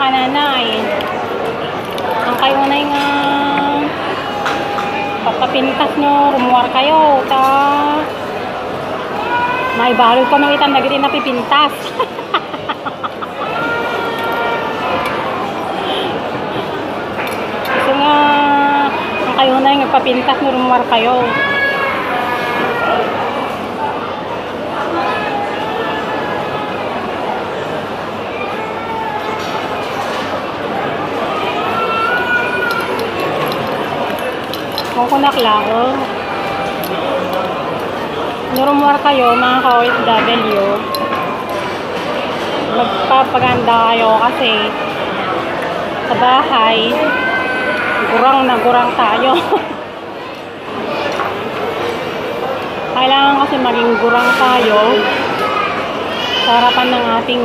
kananay. Ang kayo na yung papapintas no, rumuwar kayo. May balod ko nang itan na giti napipintas. So nga, ang kayo na yung nagpapintas no, rumuwar kayo. Kung kunaklao, nurumuar kayo mga ka-OFW, magpapaganda kayo kasi sa bahay, gurang na gurang tayo. Kailangan kasi maging gurang tayo sa harapan ng ating